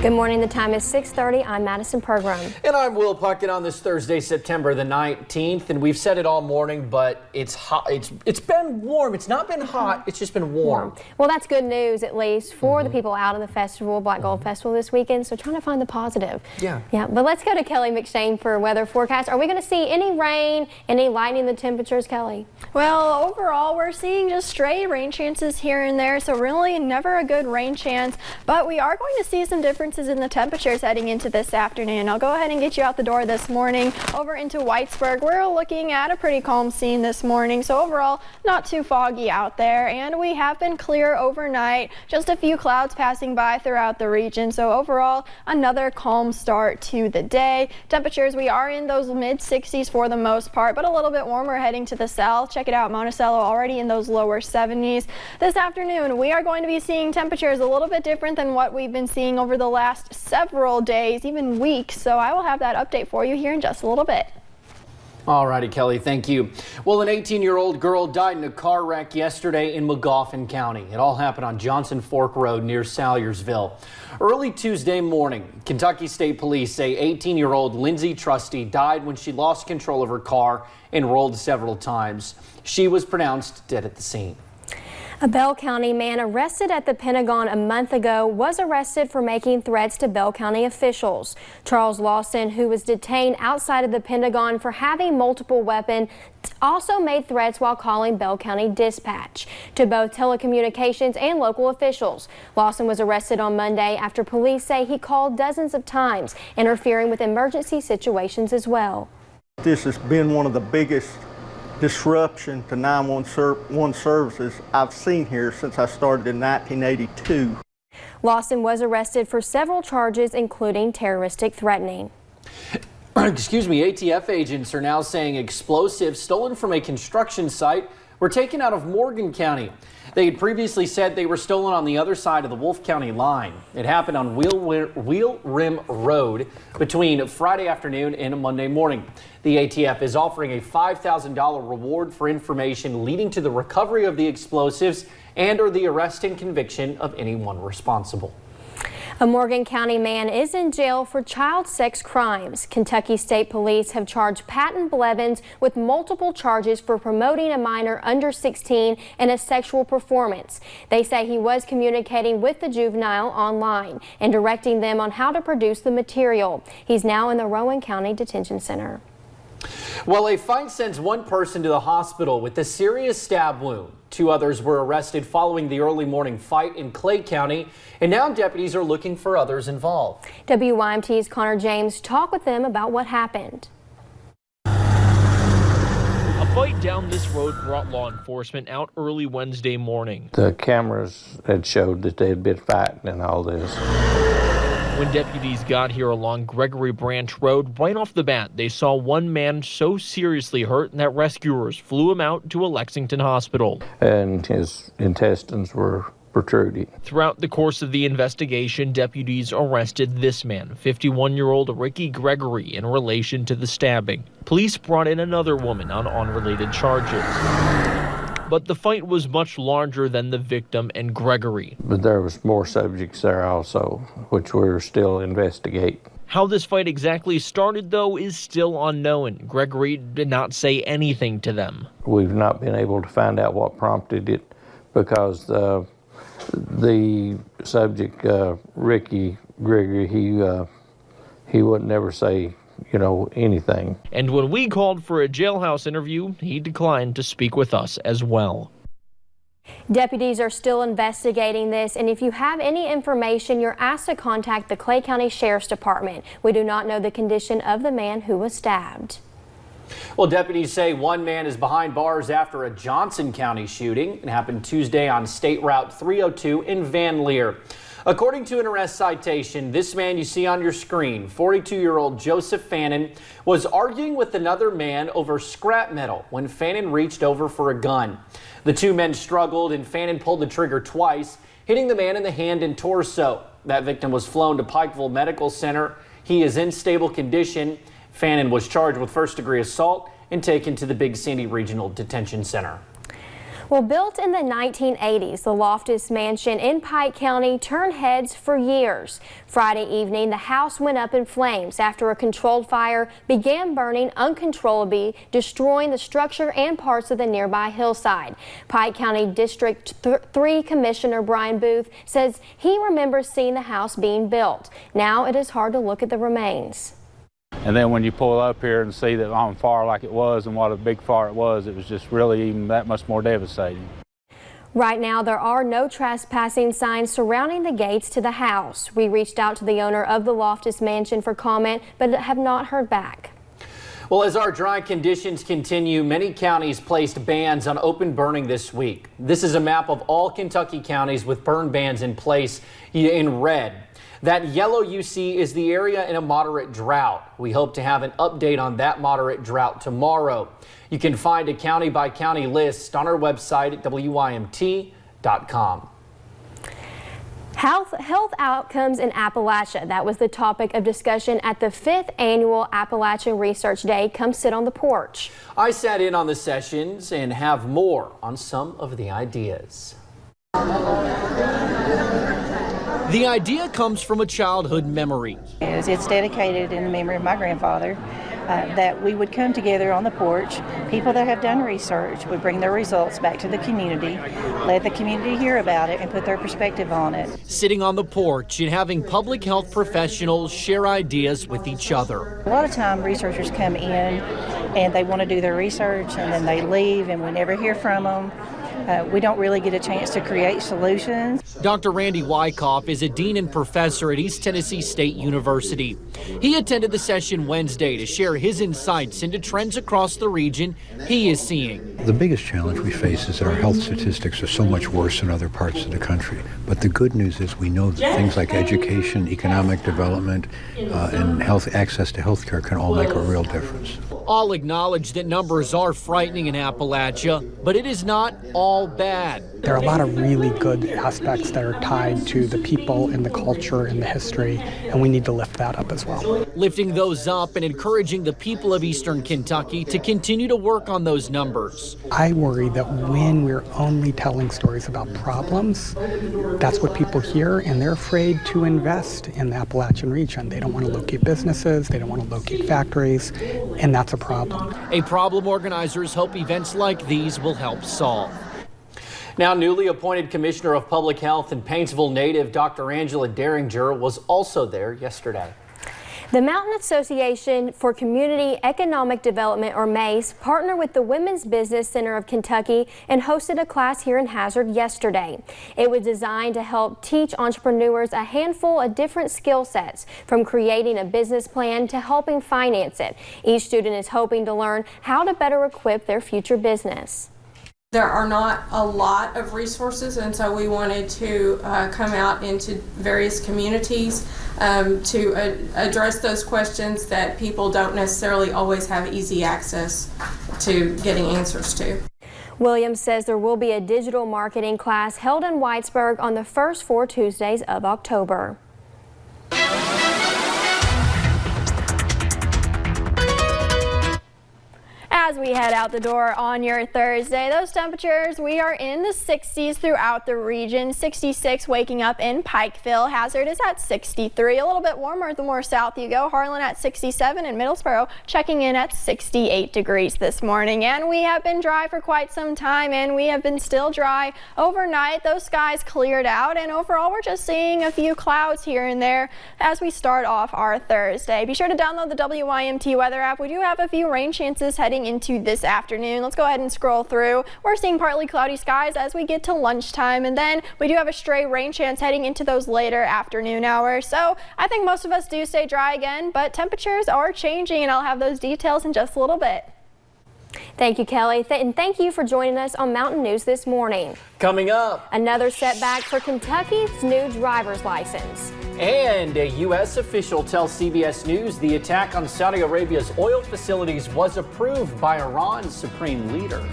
Good morning. The time is 6:30. I'm Madison Program. And I'm Will Puckett on this Thursday, September the 19th. And we've said it all morning, but it's hot. It's been warm. It's not been hot. It's just been warm. Well, that's good news, at least for the people out of the festival, Black Gold Festival this weekend. So trying to find the positive. Yeah. But let's go to Kelly McShane for a weather forecast. Are we going to see any rain, any lightning in the temperatures, Kelly? Well, overall, we're seeing just stray rain chances here and there. So really never a good rain chance. But we are going to see some differences in the temperatures heading into this afternoon. I'll go ahead and get you out the door this morning over into Whitesburg. We're looking at a pretty calm scene this morning, so overall not too foggy out there, and we have been clear overnight. Just a few clouds passing by throughout the region, so overall another calm start to the day. Temperatures, we are in those mid 60s for the most part, but a little bit warmer heading to the south. Check it out, Monticello already in those lower 70s. This afternoon we are going to be seeing temperatures a little bit different than what we've been seeing over the last several days, even weeks, so I will have that update for you here in just a little bit. All righty, Kelly, thank you. Well, an 18-year-old girl died in a car wreck yesterday in Magoffin County. It all happened on Johnson Fork Road near Salyersville. Early Tuesday morning, Kentucky State Police say 18-year-old Lindsay Trusty died when she lost control of her car and rolled several times. She was pronounced dead at the scene. A Bell County man arrested at the Pentagon a month ago was arrested for making threats to Bell County officials. Charles Lawson, who was detained outside of the Pentagon for having multiple weapons, also made threats while calling Bell County Dispatch to both telecommunications and local officials. Lawson was arrested on Monday after police say he called dozens of times, interfering with emergency situations as well. This has been one of the biggest disruption to 911 services I've seen here since I started in 1982. Lawson was arrested for several charges, including terroristic threatening. Excuse me, ATF agents are now saying explosives stolen from a construction site were taken out of Morgan County. They had previously said they were stolen on the other side of the Wolfe County line. It happened on Wheel Rim Road between Friday afternoon and Monday morning. The ATF is offering a $5,000 reward for information leading to the recovery of the explosives and or the arrest and conviction of anyone responsible. A Morgan County man is in jail for child sex crimes. Kentucky State Police have charged Patton Blevins with multiple charges for promoting a minor under 16 in a sexual performance. They say he was communicating with the juvenile online and directing them on how to produce the material. He's now in the Rowan County Detention Center. Well, a fight sends one person to the hospital with a serious stab wound. Two others were arrested following the early morning fight in Clay County, and now deputies are looking for others involved. WYMT's Connor James talked with them about what happened. A fight down this road brought law enforcement out early Wednesday morning. The cameras had showed that they had been fighting and all this. When deputies got here along Gregory Branch Road, right off the bat, they saw one man so seriously hurt that rescuers flew him out to a Lexington hospital. And his intestines were protruding. Throughout the course of the investigation, deputies arrested this man, 51-year-old Ricky Gregory, in relation to the stabbing. Police brought in another woman on unrelated charges. But the fight was much larger than the victim and Gregory. But there was more subjects there also, which we're still investigating. How this fight exactly started, though, is still unknown. Gregory did not say anything to them. We've not been able to find out what prompted it because the subject, Ricky Gregory, he would never say anything. And when we called for a jailhouse interview, he declined to speak with us as well. Deputies are still investigating this, and if you have any information, you're asked to contact the Clay County Sheriff's Department. We do not know the condition of the man who was stabbed. Well, deputies say one man is behind bars after a Johnson County shooting. It happened Tuesday on State Route 302 in Van Leer. According to an arrest citation, this man you see on your screen, 42-year-old Joseph Fannin, was arguing with another man over scrap metal when Fannin reached over for a gun. The two men struggled and Fannin pulled the trigger twice, hitting the man in the hand and torso. That victim was flown to Pikeville Medical Center. He is in stable condition. Fannin was charged with first-degree assault and taken to the Big Sandy Regional Detention Center. Well, built in the 1980s, the Loftus Mansion in Pike County turned heads for years. Friday evening, the house went up in flames after a controlled fire began burning uncontrollably, destroying the structure and parts of the nearby hillside. Pike County District 3 Commissioner Brian Booth says he remembers seeing the house being built. Now it is hard to look at the remains. And then when you pull up here and see that on fire like it was and what a big fire it was just really even that much more devastating. Right now, there are no trespassing signs surrounding the gates to the house. We reached out to the owner of the Loftus Mansion for comment, but have not heard back. Well, as our dry conditions continue, many counties placed bans on open burning this week. This is a map of all Kentucky counties with burn bans in place in red. That yellow you see is the area in a moderate drought. We hope to have an update on that moderate drought tomorrow. You can find a county by county list on our website at WYMT.com. Health outcomes in Appalachia. That was the topic of discussion at the 5th annual Appalachian Research Day. Come sit on the porch. I sat in on the sessions and have more on some of the ideas. The idea comes from a childhood memory. It's dedicated in the memory of my grandfather, that we would come together on the porch. People that have done research would bring their results back to the community, let the community hear about it and put their perspective on it. Sitting on the porch and having public health professionals share ideas with each other. A lot of time researchers come in and they want to do their research and then they leave and we never hear from them. We don't really get a chance to create solutions. Dr. Randy Wyckoff is a dean and professor at East Tennessee State University. He attended the session Wednesday to share his insights into trends across the region he is seeing. The biggest challenge we face is that our health statistics are so much worse in other parts of the country. But the good news is we know that things like education, economic development, and health access to health care can all make a real difference. All acknowledge that numbers are frightening in Appalachia, but it is not all bad. There are a lot of really good aspects that are tied to the people and the culture and the history, and we need to lift that up as well. Lifting those up and encouraging the people of Eastern Kentucky to continue to work on those numbers. I worry that when we're only telling stories about problems, that's what people hear, and they're afraid to invest in the Appalachian region. They don't want to locate businesses, they don't want to locate factories, and that's a problem. A problem organizers hope events like these will help solve. Now, newly appointed Commissioner of Public Health and Paintsville native Dr. Angela Derringer was also there yesterday. The Mountain Association for Community Economic Development, or MACE, partnered with the Women's Business Center of Kentucky and hosted a class here in Hazard yesterday. It was designed to help teach entrepreneurs a handful of different skill sets, from creating a business plan to helping finance it. Each student is hoping to learn how to better equip their future business. There are not a lot of resources, and so we wanted to come out into various communities to address those questions that people don't necessarily always have easy access to getting answers to. Williams says there will be a digital marketing class held in Whitesburg on the first 4 Tuesdays of October. As we head out the door on your Thursday, those temperatures, we are in the 60s throughout the region. 66 waking up in Pikeville. Hazard is at 63. A little bit warmer the more south you go. Harlan at 67 and Middlesboro checking in at 68 degrees this morning. And we have been dry for quite some time, and we have been still dry overnight. Those skies cleared out, and overall we're just seeing a few clouds here and there as we start off our Thursday. Be sure to download the WYMT weather app. We do have a few rain chances heading into this afternoon. Let's go ahead and scroll through. We're seeing partly cloudy skies as we get to lunchtime, and then we do have a stray rain chance heading into those later afternoon hours. So I think most of us do stay dry again, but temperatures are changing, and I'll have those details in just a little bit. Thank you, Kelly, and thank you for joining us on Mountain News this morning. Coming up, another setback for Kentucky's new driver's license. And a U.S. official tells CBS News the attack on Saudi Arabia's oil facilities was approved by Iran's supreme leader.